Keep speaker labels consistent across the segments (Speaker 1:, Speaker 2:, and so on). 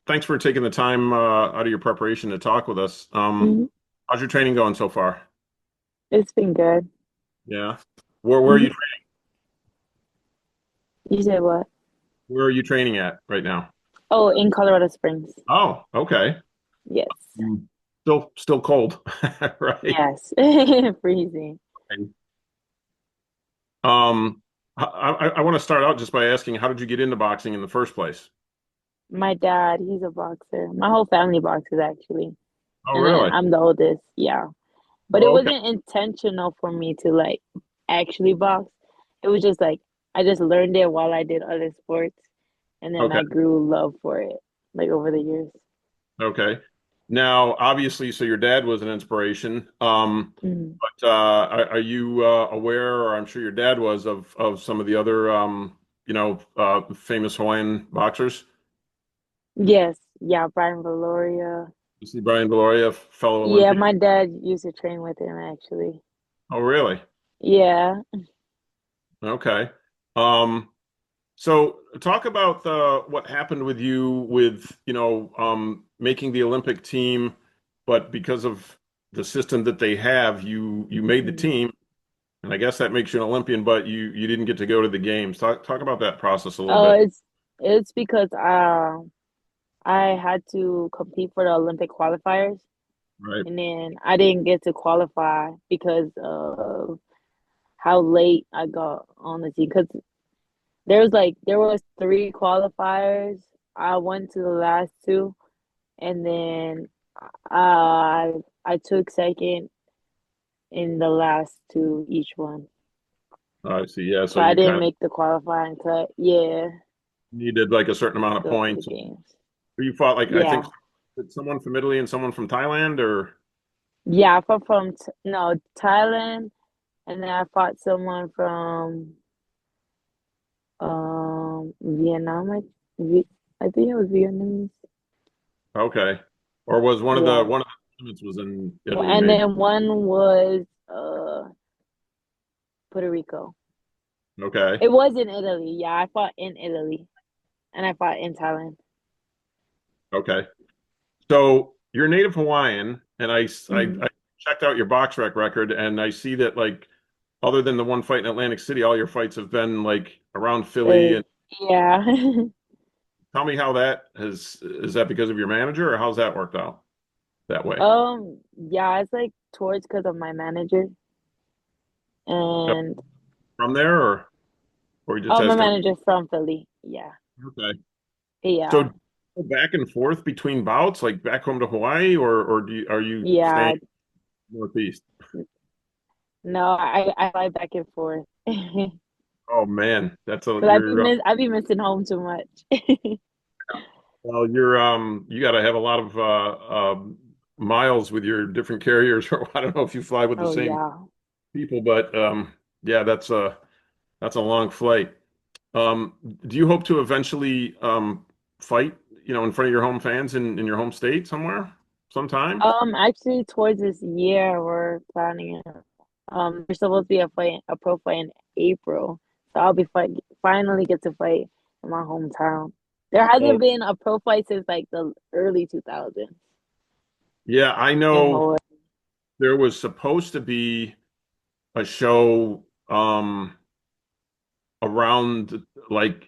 Speaker 1: thanks for taking the time out of your preparation to talk with us.
Speaker 2: Mhm.
Speaker 1: How's your training going so far?
Speaker 2: It's been good.
Speaker 1: Yeah. Where are
Speaker 2: Mhm.
Speaker 1: you
Speaker 2: You said what?
Speaker 1: where are you training at right now?
Speaker 2: Oh, in Colorado Springs.
Speaker 1: Oh, okay.
Speaker 2: Yes.
Speaker 1: Mm. Still cold, right?
Speaker 2: Yes. Freezing.
Speaker 1: Um, I want to start out just by asking, how did you get into boxing in the first place?
Speaker 2: My dad, he's a boxer. My whole family boxes actually.
Speaker 1: Oh,
Speaker 2: And then
Speaker 1: really?
Speaker 2: I'm the oldest. Yeah. But it
Speaker 1: Oh, okay.
Speaker 2: wasn't intentional for me to like actually box. It was just like I just learned it while I did other sports and then
Speaker 1: Okay.
Speaker 2: I grew love for it like over the years.
Speaker 1: Okay. Now, obviously, so your dad was an inspiration.
Speaker 2: Mhm.
Speaker 1: But are you aware, or I'm sure your dad was, of some of the other famous Hawaiian boxers?
Speaker 2: Yes. Yeah, Brian Valoria.
Speaker 1: You see Brian Gloria, fellow
Speaker 2: Yeah,
Speaker 1: Olympian.
Speaker 2: my dad used to train with him actually.
Speaker 1: Oh, really?
Speaker 2: Yeah.
Speaker 1: Okay. Um, so talk about what happened with you with, making the Olympic team, but because of the system that they have, you made the
Speaker 2: Mhm.
Speaker 1: team, and I guess that makes you an Olympian, but you didn't get to go to the games. Talk about that process a little
Speaker 2: Oh,
Speaker 1: bit.
Speaker 2: it's because I had to compete for the Olympic qualifiers,
Speaker 1: Right.
Speaker 2: and then I didn't get to qualify because of how late I got on the team. Because there was three qualifiers. I went to the last two, and then I took second in the last two each one.
Speaker 1: I see. Yeah.
Speaker 2: So
Speaker 1: So
Speaker 2: I
Speaker 1: you kind
Speaker 2: didn't
Speaker 1: of
Speaker 2: make the qualifying cut. Yeah,
Speaker 1: needed like a certain amount
Speaker 2: to
Speaker 1: of
Speaker 2: go to the
Speaker 1: points.
Speaker 2: games.
Speaker 1: You fought like I think
Speaker 2: Yeah.
Speaker 1: someone from Italy and someone from Thailand, or
Speaker 2: Yeah, I fought from no Thailand, and then I fought someone from Vietnam. I think it was Vietnamese.
Speaker 1: okay, or was
Speaker 2: Yeah,
Speaker 1: one of the tournaments was in Italy,
Speaker 2: and
Speaker 1: maybe?
Speaker 2: then one was Puerto Rico.
Speaker 1: Okay,
Speaker 2: It was in Italy. Yeah, I fought in Italy, and I fought in Thailand.
Speaker 1: okay. So you're native Hawaiian, and
Speaker 2: Hmm.
Speaker 1: I checked out your box rec record, and I see that like other than the one fight in Atlantic City, all your fights have been like around Philly.
Speaker 2: Really?
Speaker 1: And
Speaker 2: Yeah.
Speaker 1: tell me how that has is that because of your manager, or how's that worked out that way?
Speaker 2: Yeah, it's like towards because of my manager, and
Speaker 1: From there, or you just
Speaker 2: oh,
Speaker 1: has
Speaker 2: my
Speaker 1: come?
Speaker 2: manager from Philly. Yeah,
Speaker 1: Okay. So
Speaker 2: yeah,
Speaker 1: do you go back and forth between bouts, like back home to Hawaii, or are you staying
Speaker 2: yeah.
Speaker 1: northeast?
Speaker 2: No, I fly back and forth.
Speaker 1: Oh man, that's a
Speaker 2: Cause
Speaker 1: you're
Speaker 2: I be missing home too much.
Speaker 1: well, you got to have a lot of miles with your different carriers, or I don't know if you fly with the
Speaker 2: Oh
Speaker 1: same
Speaker 2: yeah.
Speaker 1: people, but yeah, that's a long flight. Um, do you hope to eventually fight, in front of your home fans in your home state somewhere, sometime?
Speaker 2: Actually, towards this year, we're planning it. There's supposed to be a pro fight in April, so I'll be finally get to fight in my hometown. There
Speaker 1: Oh,
Speaker 2: hasn't been a pro fight since like the early 2000s
Speaker 1: yeah, I
Speaker 2: in
Speaker 1: know
Speaker 2: Hawaii.
Speaker 1: there was supposed to be a show around like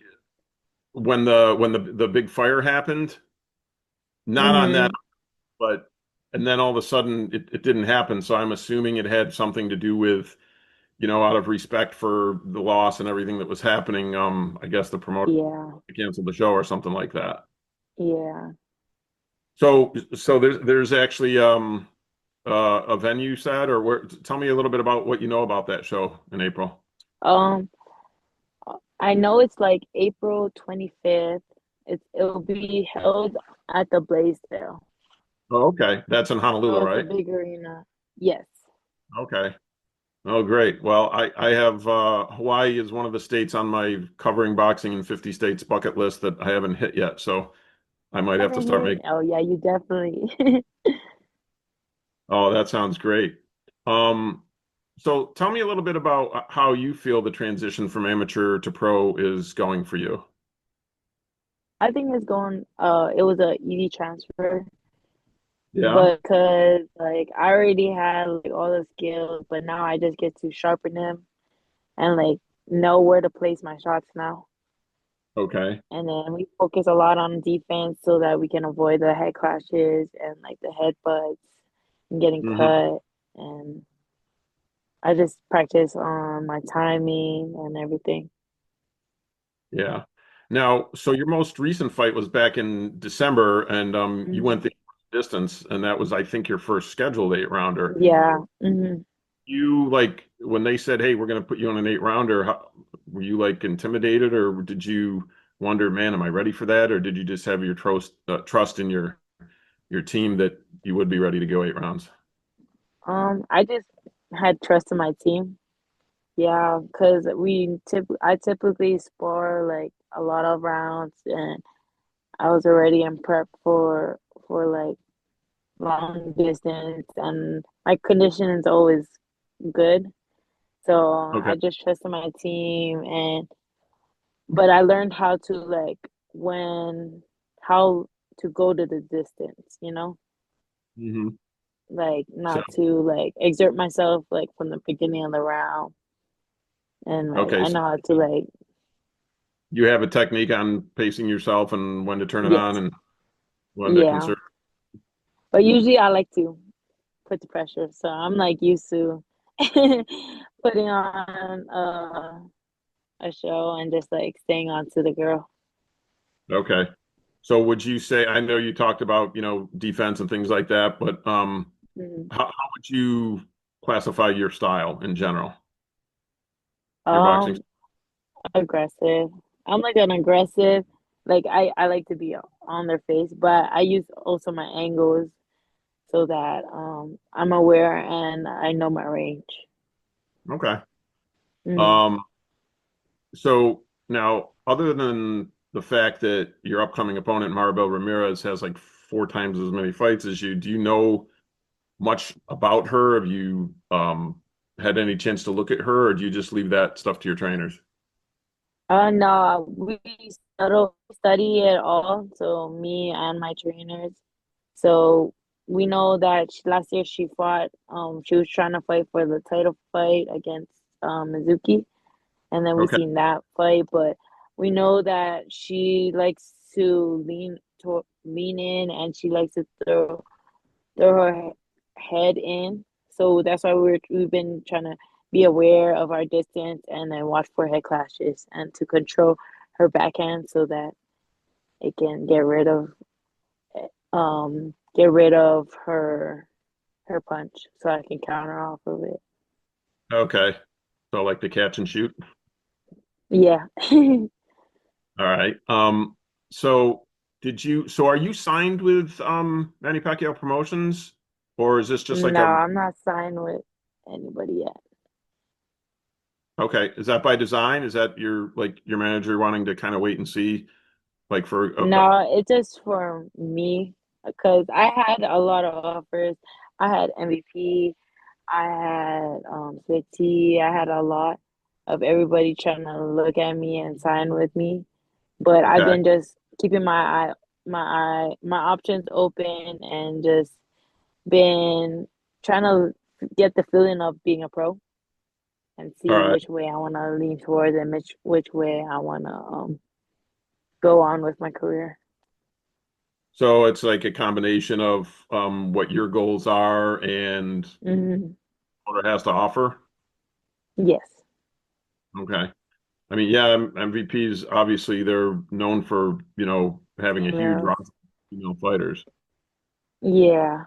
Speaker 1: when the big fire happened. Not on that,
Speaker 2: Hmm.
Speaker 1: but and then all of a sudden it didn't happen. So I'm assuming it had something to do with, out of respect for the loss and everything that was happening, I guess the promoter
Speaker 2: Yeah,
Speaker 1: canceled the show or something like that.
Speaker 2: yeah.
Speaker 1: So there's actually a venue set, or where tell me a little bit about what you know about that show in April.
Speaker 2: Um, I know it's like April 25th. It'll be held at the Blaisdell.
Speaker 1: Oh, okay. That's in Honolulu,
Speaker 2: So it's a
Speaker 1: right?
Speaker 2: big arena. Yes.
Speaker 1: Okay. Oh, great. Well, I have Hawaii is one of the states on my covering boxing in 50 states bucket list that I haven't hit yet. So I might have to
Speaker 2: Haven't
Speaker 1: start
Speaker 2: hit?
Speaker 1: making.
Speaker 2: Oh yeah, you definitely.
Speaker 1: Oh, that sounds great. Um, so tell me a little bit about how you feel the transition from amateur to pro is going for you.
Speaker 2: I think it's going. It was a easy transfer,
Speaker 1: Yeah.
Speaker 2: but because like I already had like all the skills, but now I just get to sharpen them and like know where to place my shots now.
Speaker 1: Okay.
Speaker 2: And then we focus a lot on defense so that we can avoid the head clashes and like the headbutts and getting
Speaker 1: Hmm.
Speaker 2: cut. And I just practice on my timing and everything.
Speaker 1: Yeah. Now, so your most recent fight was back in December, and you went
Speaker 2: Hmm.
Speaker 1: the distance, and that was, I think, your first scheduled eight rounder.
Speaker 2: Yeah. Hmm.
Speaker 1: You like when they said, "Hey, we're going to put you on an eight rounder." Were you like intimidated, or did you wonder, "Man, am I ready for that?" Or did you just have your trust in your team that you would be ready to go eight rounds?
Speaker 2: I just had trust in my team. Yeah, because I typically spar like a lot of rounds, and I was already in prep for like long distance, and my condition is always good. So
Speaker 1: Okay.
Speaker 2: I just trusted my team, and but I learned how to like when how to go to the distance,
Speaker 1: Hmm.
Speaker 2: like
Speaker 1: So,
Speaker 2: not to like exert myself like from the beginning of the round, and like
Speaker 1: okay,
Speaker 2: I
Speaker 1: so
Speaker 2: know how to like
Speaker 1: you have a technique on pacing yourself and when to turn it on
Speaker 2: yes,
Speaker 1: and when to
Speaker 2: yeah.
Speaker 1: conserve.
Speaker 2: But usually I like to put the pressure, so I'm like used to putting on a show and just like staying on to the girl.
Speaker 1: Okay. So would you say, I know you talked about, defense and things like that, but
Speaker 2: Mhm.
Speaker 1: how would you classify your style in general, your boxing?
Speaker 2: Um, Aggressive. I'm like an aggressive. Like I like to be on their face, but I use also my angles so that I'm aware and I know my range.
Speaker 1: Okay.
Speaker 2: Hmm.
Speaker 1: Um, so now, other than the fact that your upcoming opponent, Maribel Ramirez, has like four times as many fights as you, do you know much about her? Have you had any chance to look at her, or do you just leave that stuff to your trainers?
Speaker 2: No, we study it all. So me and my trainers. So we know that last year she fought. She was trying to fight for the title fight against Mizuki, and then we
Speaker 1: Okay.
Speaker 2: seen that fight. But we know that she likes to lean in, and she likes to throw her head in. So that's why we've been trying to be aware of our distance and then watch for head clashes and to control her backhand so that it can get rid of her punch so I can counter off of it.
Speaker 1: Okay. So like the catch and shoot.
Speaker 2: Yeah.
Speaker 1: All right. So so are you signed with Manny Pacquiao Promotions, or is this just like
Speaker 2: No,
Speaker 1: a
Speaker 2: I'm not signed with anybody yet.
Speaker 1: okay, is that by design? Is that your manager wanting to kind of wait and see like for
Speaker 2: No, it's just for me because I had a lot of offers. I had MVP, I had Sweet Tea, I had a lot of everybody trying to look at me and sign with me. But I've
Speaker 1: okay.
Speaker 2: been just keeping my options open and just been trying to get the feeling of being a pro and
Speaker 1: All
Speaker 2: see
Speaker 1: right.
Speaker 2: which way I want to lean towards and which way I want to go on with my career.
Speaker 1: So it's like a combination of what your goals are and
Speaker 2: Hmm.
Speaker 1: what it has to offer.
Speaker 2: Yes.
Speaker 1: Okay. I mean, yeah, MVPs obviously they're known for, having a huge
Speaker 2: Females.
Speaker 1: roster of female fighters.
Speaker 2: Yeah.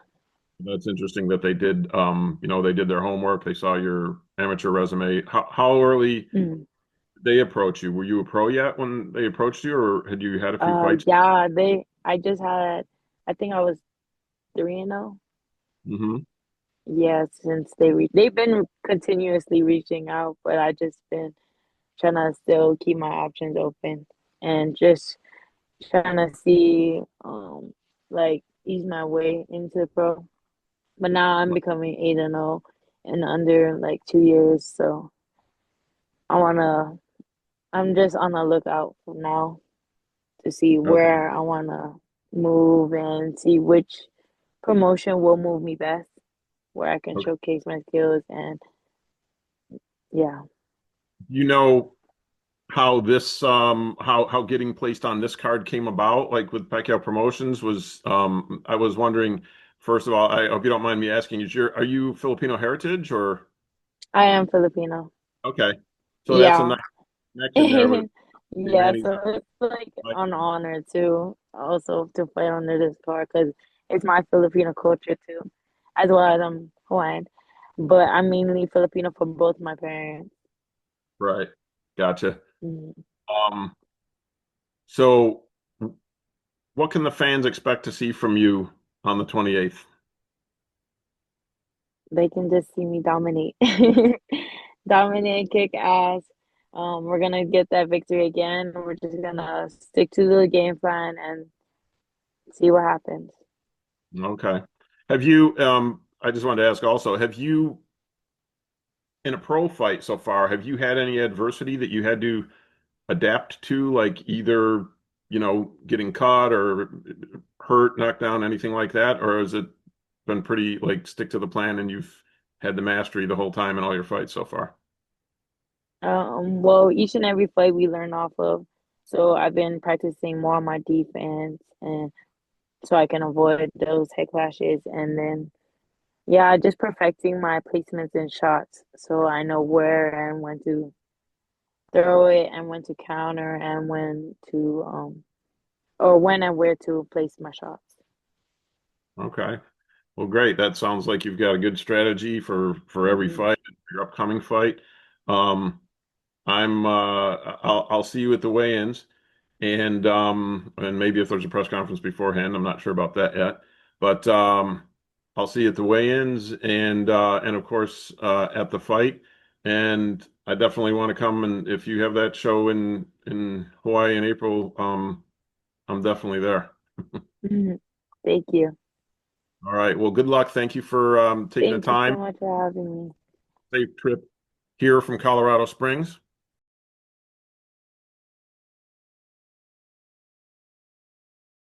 Speaker 1: That's interesting that they did their homework. They saw your amateur resume. How early did
Speaker 2: Mm.
Speaker 1: they approach you? Were you a pro yet when they approached you, or had you had a few fights?
Speaker 2: Yeah, I just had, I think I was 3-0.
Speaker 1: Hmm.
Speaker 2: Yeah, since they've been continuously reaching out, but I just been trying to still keep my options open and just trying to see, like ease my way into pro. But now I'm becoming 8-0 in under like 2 years, so I wanna, I'm just on the lookout for now. to see
Speaker 1: Okay.
Speaker 2: where I want to move and see which promotion will move me best, where I can
Speaker 1: Okay.
Speaker 2: showcase my skills and yeah.
Speaker 1: You know how this how getting placed on this card came about, like with Pacquiao Promotions, was I was wondering, first of all, I hope you don't mind me asking, are you Filipino heritage or
Speaker 2: I am Filipino.
Speaker 1: okay. So that's a
Speaker 2: Yeah.
Speaker 1: nice connection there with
Speaker 2: Yeah,
Speaker 1: Manny's.
Speaker 2: so it's like an honor too, also to fight under this card because it's my Filipino culture too, as well as I'm Hawaiian. But I'm mainly Filipino from both my parents.
Speaker 1: Right. Gotcha.
Speaker 2: Mhm.
Speaker 1: Um, so what can the fans expect to see from you on the 28th?
Speaker 2: They can just see me dominate, dominate, kick ass. We're gonna get that victory again. We're just gonna stick to the game plan and see what happens.
Speaker 1: Okay. Have you, I just wanted to ask also, have you, in a pro fight so far, have you had any adversity that you had to adapt to, like either, getting caught or hurt, knocked down, anything like that? Or has it been pretty like stick to the plan and you've had the mastery the whole time in all your fights so far?
Speaker 2: Well, each and every fight we learn off of. So I've been practicing more on my defense and so I can avoid those head clashes and then yeah, just perfecting my placements and shots so I know where and when to throw it and when to counter and when to or when and where to place my shots.
Speaker 1: Okay. Well, great. That sounds like you've got a good strategy for every
Speaker 2: Hmm.
Speaker 1: fight, your upcoming fight. Um, I'll see you at the weigh-ins, and maybe if there's a press conference beforehand, I'm not sure about that yet. But I'll see you at the weigh-ins and of course at the fight. And I definitely want to come, and if you have that show in Hawaii in April, I'm definitely there.
Speaker 2: Hmm. Thank you.
Speaker 1: All right. Well, good luck. Thank you for taking the
Speaker 2: Thank you so
Speaker 1: time.
Speaker 2: much for having me.
Speaker 1: Safe trip here from Colorado Springs.